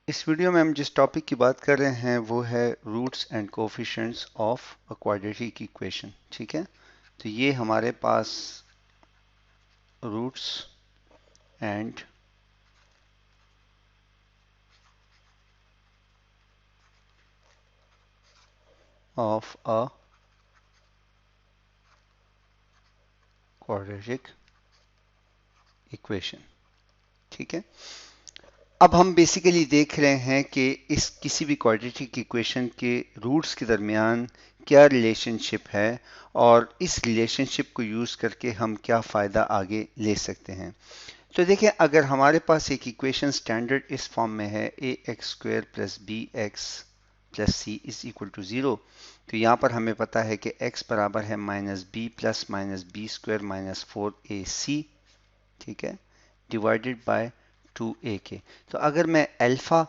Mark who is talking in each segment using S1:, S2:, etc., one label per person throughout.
S1: इस वीडियो में हम जिस टॉपिक की बात कर रहे हैं वो है roots and coefficients of a quadratic equation. ठीक है, तो ये हमारे पास roots and of a quadratic equation. ठीक है, अब हम बेसिकली देख रहे हैं कि इस किसी भी क्वाड्रेटिक इक्वेशन के रूट्स के दरमियान क्या रिलेशनशिप है और इस रिलेशनशिप को यूज़ करके हम क्या फ़ायदा आगे ले सकते हैं। तो देखिए, अगर हमारे पास एक इक्वेशन स्टैंडर्ड इस फॉर्म में है a x square plus B x plus C is equal to zero, तो यहाँ पर हमें पता है कि x बराबर है minus B plus minus B square minus 4ac, ठीक है, डिवाइडेड बाय 2a के। तो अगर मैं अल्फा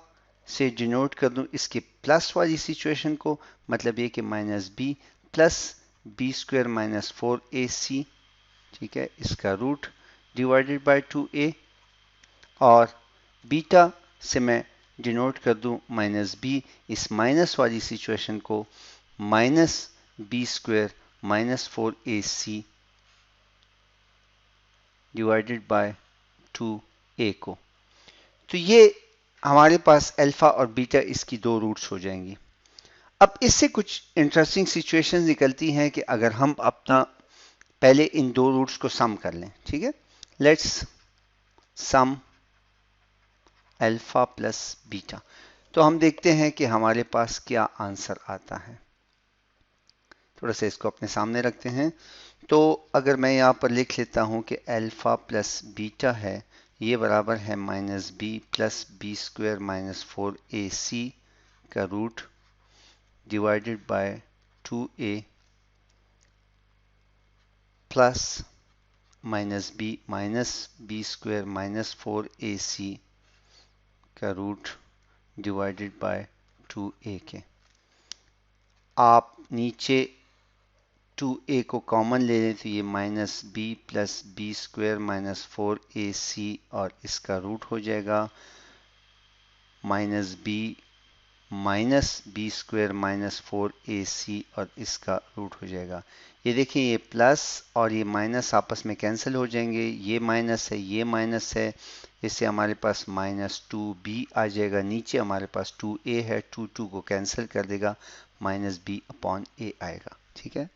S1: से डिनोट कर दूं इसके प्लस वाली सिचुएशन को, मतलब ये कि minus B plus B square minus 4ac, ठीक है, इसका रूट डिवाइडेड बाय 2a, और बीटा से मैं डिनोट कर दूं माइनस बी, इस माइनस वाली सिचुएशन को minus B square minus 4ac divided by 2a को। तो ये हमारे पास अल्फा और बीटा इसकी दो रूट्स हो जाएंगी। अब इससे कुछ इंटरेस्टिंग सिचुएशंस निकलती हैं कि अगर हम अपना पहले इन दो रूट्स को सम कर लें। ठीक है, let's sum alpha plus beta, तो हम देखते हैं कि हमारे पास क्या आंसर आता है। थोड़ा सा इसको अपने सामने रखते हैं। तो अगर मैं यहाँ पर लिख लेता हूँ कि अल्फा प्लस बीटा है, ये बराबर है minus B plus B square minus 4ac का root divided by 2a plus minus B square minus 4ac का रूट डिवाइडेड बाय 2a के। आप नीचे 2a को कॉमन ले लें तो ये minus B plus B square minus 4ac और इसका रूट हो जाएगा minus B square minus 4ac और इसका रूट हो जाएगा। ये देखिए, ये प्लस और ये माइनस आपस में कैंसिल हो जाएंगे, ये माइनस है ये माइनस है, इससे हमारे पास माइनस 2b आ जाएगा। नीचे हमारे पास 2a है, 2 को कैंसिल कर देगा, माइनस b अपॉन a आएगा। ठीक है,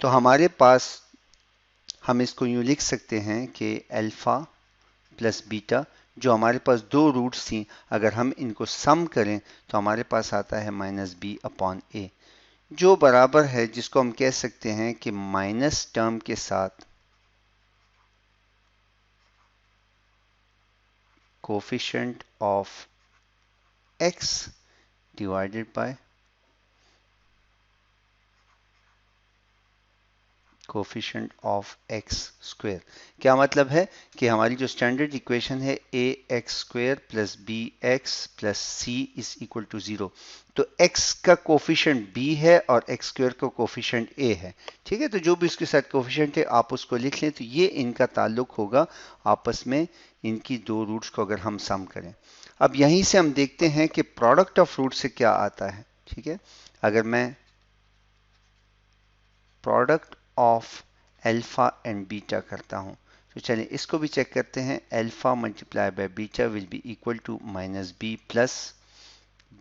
S1: तो हमारे पास हम इसको यूँ लिख सकते हैं कि अल्फा प्लस बीटा, जो हमारे पास दो रूट्स थी, अगर हम इनको सम करें तो हमारे पास आता है माइनस बी अपॉन ए, जो बराबर है, जिसको हम कह सकते हैं कि माइनस टर्म के साथ coefficient of x divided by coefficient of x square. क्या मतलब है कि हमारी जो स्टैंडर्ड इक्वेशन है a x square plus B x plus C is equal to zero, तो x का कोफिशिएंट b है और x स्क्वेयर का कोफिशिएंट a है। ठीक है, तो जो भी उसके साथ कोफिशिएंट है आप उसको लिख लें, तो ये इनका ताल्लुक होगा आपस में, इनकी दो रूट्स को अगर हम सम करें। अब यहीं से हम देखते हैं कि प्रोडक्ट ऑफ रूट से क्या आता है। ठीक है, अगर मैं product of alpha and beta करता हूं, तो चलिए इसको भी चेक करते हैं। Alpha multiply by beta will be equal to minus B plus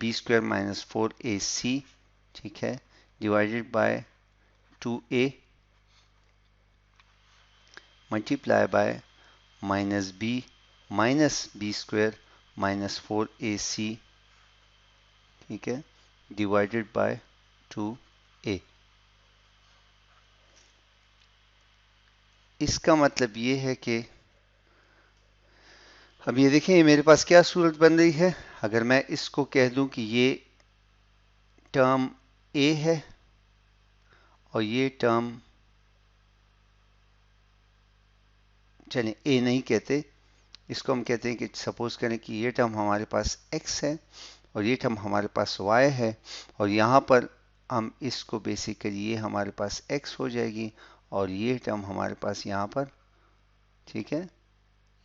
S1: B square minus 4ac, ठीक है, divided by 2a multiply by minus B square minus 4ac, ठीक है, डिवाइडेड बाय 2a। इसका मतलब ये है कि अब ये देखें, ये मेरे पास क्या सूरत बन रही है। अगर मैं इसको कह दूं कि ये टर्म a है और ये टर्म, चलिए a नहीं कहते, इसको हम कहते हैं कि सपोज करें कि ये टर्म हमारे पास x है और ये टर्म हमारे पास y है, और यहाँ पर हम इसको बेसिकली ये हमारे पास x हो जाएगी और ये टर्म हमारे पास यहाँ पर, ठीक है,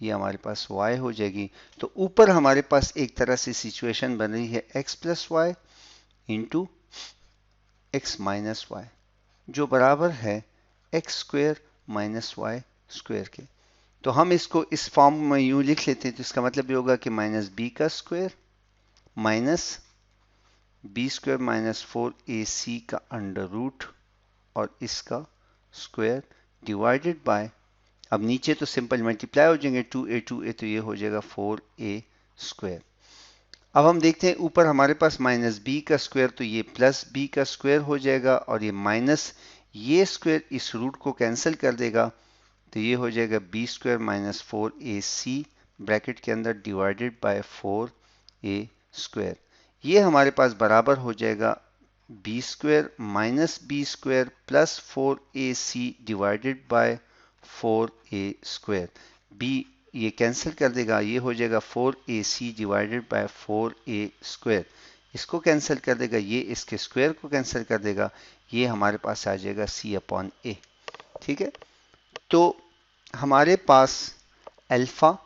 S1: ये हमारे पास y हो जाएगी। तो ऊपर हमारे पास एक तरह से सिचुएशन बन रही है x plus Y into X minus Y, जो बराबर है X square minus Y square के। तो हम इसको इस फॉर्म में यूं लिख लेते हैं, तो इसका मतलब ये होगा कि माइनस बी का square minus B square minus 4ac का अंडर रूट और इसका स्क्वायर डिवाइडेड बाय, अब नीचे तो सिंपल मल्टीप्लाई हो जाएंगे 2a तो ये हो जाएगा 4a स्क्वायर। अब हम देखते हैं ऊपर हमारे पास माइनस बी का स्क्वायर, तो ये प्लस बी का स्क्वायर हो जाएगा और ये माइनस ये स्क्वायर इस रूट को कैंसिल कर देगा, तो ये हो जाएगा B square minus 4ac bracket के अंदर डिवाइडेड बाय 4a स्क्वायर। ये हमारे पास बराबर हो जाएगा B square minus B square plus 4ac divided by 4a square. b ये कैंसिल कर देगा, ये हो जाएगा 4ac divided by 4a square. इसको कैंसिल कर देगा, ये इसके स्क्वायर को कैंसिल कर देगा, ये हमारे पास आ जाएगा c अपॉन a। ठीक है, तो हमारे पास अल्फा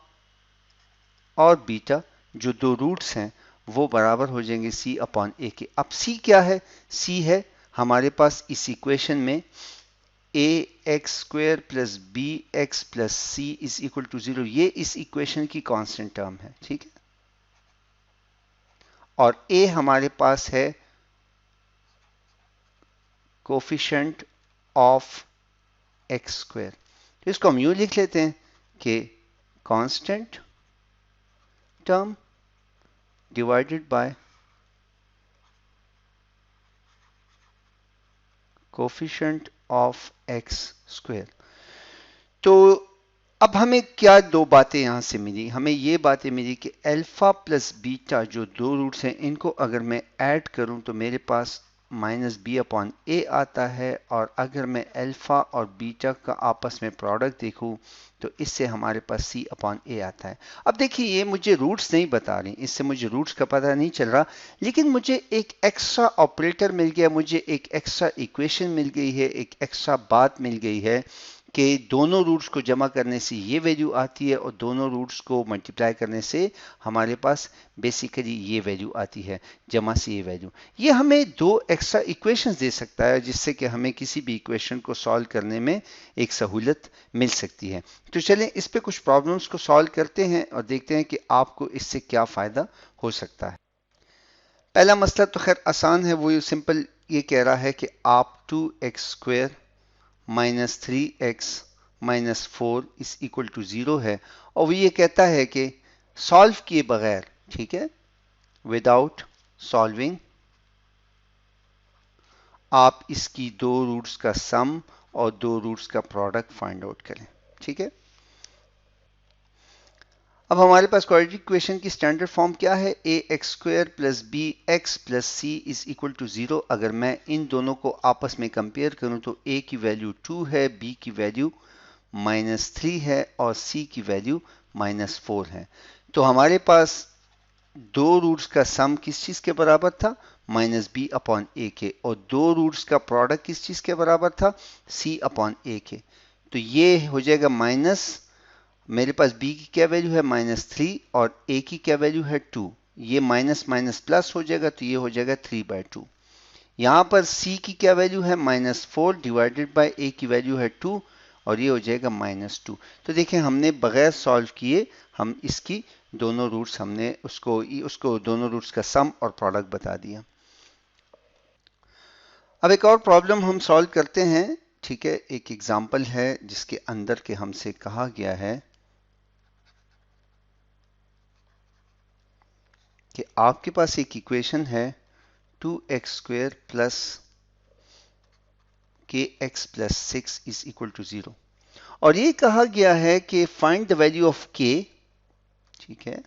S1: और बीटा जो दो रूट्स हैं वो बराबर हो जाएंगे c अपॉन a के। अब c क्या है? c है हमारे पास इस इक्वेशन में ax square plus B x plus C is equal to 0। ये इस इक्वेशन की कांस्टेंट टर्म है, ठीक है। और a हमारे पास है कोफिशिएंट ऑफ एक्स स्क्वायर। तो इसको हम यूं लिख लेते हैं कि constant term divided by coefficient of x square. तो अब हमें क्या दो बातें यहां से मिली? हमें ये बातें मिली कि अल्फा प्लस बीटा जो दो रूट्स हैं इनको अगर मैं ऐड करूं तो मेरे पास माइनस बी अपॉन ए आता है, और अगर मैं अल्फा और बीटा का आपस में प्रोडक्ट देखूं तो इससे हमारे पास सी अपॉन ए आता है। अब देखिए ये मुझे रूट्स नहीं बता रही, इससे मुझे रूट्स का पता नहीं चल रहा, लेकिन मुझे एक एक्स्ट्रा ऑपरेटर मिल गया, मुझे एक एक्स्ट्रा इक्वेशन मिल गई है, एक एक्स्ट्रा बात मिल गई है कि दोनों रूट्स को जमा करने से ये वैल्यू आती है और दोनों रूट्स को मल्टीप्लाई करने से हमारे पास बेसिकली ये वैल्यू आती है, जमा से ये वैल्यू। ये हमें दो एक्स्ट्रा इक्वेशंस दे सकता है जिससे कि हमें किसी भी इक्वेशन को सॉल्व करने में एक सहूलत मिल सकती है। तो चलें इस पे कुछ प्रॉब्लम्स को सॉल्व करते हैं और देखते हैं कि आपको इससे क्या फ़ायदा हो सकता है। पहला मसला तो खैर आसान है, वो सिंपल ये कह रहा है कि आप 2x square minus 3x minus 4 is equal to 0 है, और वो ये कहता है कि सॉल्व किए बगैर, ठीक है, विदाउट सॉल्विंग आप इसकी दो रूट्स का सम और दो रूट्स का प्रोडक्ट फाइंड आउट करें। ठीक है, अब हमारे पास क्वाड्रेटिक इक्वेशन की स्टैंडर्ड फॉर्म क्या है? A x square plus B x plus C is equal to 0। अगर मैं इन दोनों को आपस में कंपेयर करूं तो a की वैल्यू 2 है, b की वैल्यू माइनस 3 है और c की वैल्यू माइनस 4 है। तो हमारे पास दो रूट्स का सम किस चीज के बराबर था? माइनस बी अपॉन ए के, और दो रूट्स का प्रोडक्ट किस चीज के बराबर था? c अपॉन ए के। तो ये हो जाएगा माइनस, मेरे पास b की क्या वैल्यू है? माइनस 3 और a की क्या वैल्यू है? 2। ये माइनस माइनस प्लस हो जाएगा तो ये हो जाएगा 3/2। यहाँ पर c की क्या वैल्यू है? माइनस 4 डिवाइडेड बाय a की वैल्यू है 2 और ये हो जाएगा माइनस 2। तो देखें हमने बगैर सॉल्व किए हम इसकी दोनों रूट्स, हमने उसको दोनों रूट्स का सम और प्रोडक्ट बता दिया। अब एक और प्रॉब्लम हम सॉल्व करते हैं। ठीक है, एक एग्जाम्पल है जिसके अंदर के हमसे कहा गया है कि आपके पास एक इक्वेशन है 2x square plus kx plus 6 is equal to 0, और ये कहा गया है कि find the value of k, ठीक है,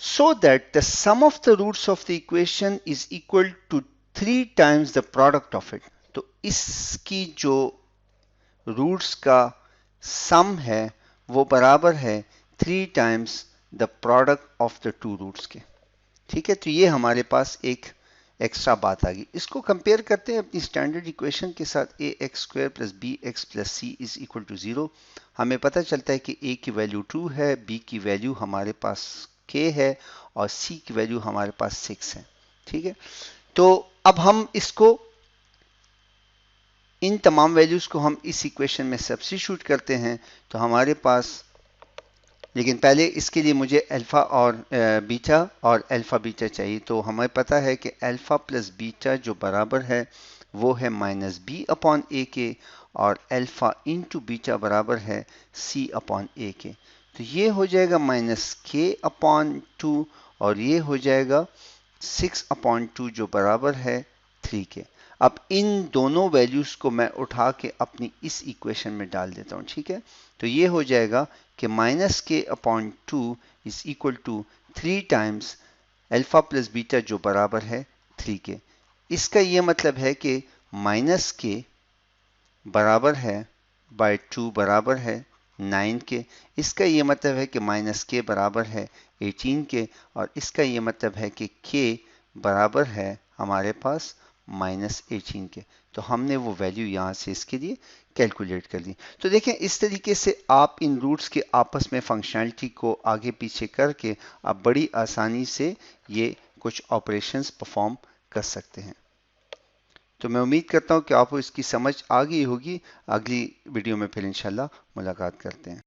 S1: so that the sum of the roots of the equation is equal to 3 times the product of it। तो इसकी जो रूट्स का सम है वो बराबर है 3 times the product of the two roots के। ठीक है, तो ये हमारे पास एक एक्स्ट्रा बात आ गई। इसको कंपेयर करते हैं अपनी स्टैंडर्ड इक्वेशन के साथ, a x square plus B x plus C is equal to 0। हमें पता चलता है कि ए की वैल्यू 2 है, बी की वैल्यू हमारे पास k है और c की वैल्यू हमारे पास 6 है। ठीक है, तो अब हम इसको, इन तमाम वैल्यूज को हम इस इक्वेशन में सब्स्टिट्यूट करते हैं तो हमारे पास, लेकिन पहले इसके लिए मुझे अल्फ़ा और बीटा और अल्फ़ा बीटा चाहिए। तो हमें पता है कि अल्फ़ा प्लस बीटा जो बराबर है वो है माइनस बी अपॉन ए के, और अल्फ़ा इंटू बीटा बराबर है सी अपॉन ए के। तो ये हो जाएगा माइनस के अपॉन 2 और ये हो जाएगा 6 अपॉन 2 जो बराबर है 3 के। अब इन दोनों वैल्यूज को मैं उठा के अपनी इस इक्वेशन में डाल देता हूं। ठीक है, तो ये हो जाएगा कि माइनस के upon 2 is equal to 3 times alpha plus beta जो बराबर है 3 के। इसका ये मतलब है कि माइनस के बराबर है बाय 2 बराबर है 9 के। इसका ये मतलब है कि माइनस के बराबर है 18 के, और इसका ये मतलब है कि के बराबर है हमारे पास माइनस 18 के। तो हमने वो वैल्यू यहाँ से इसके लिए कैलकुलेट कर दी। तो देखें, इस तरीके से आप इन रूट्स के आपस में फंक्शनैलिटी को आगे पीछे करके आप बड़ी आसानी से ये कुछ ऑपरेशंस परफॉर्म कर सकते हैं। तो मैं उम्मीद करता हूँ कि आपको इसकी समझ आ गई होगी। अगली वीडियो में फिर इंशाल्लाह मुलाकात करते हैं।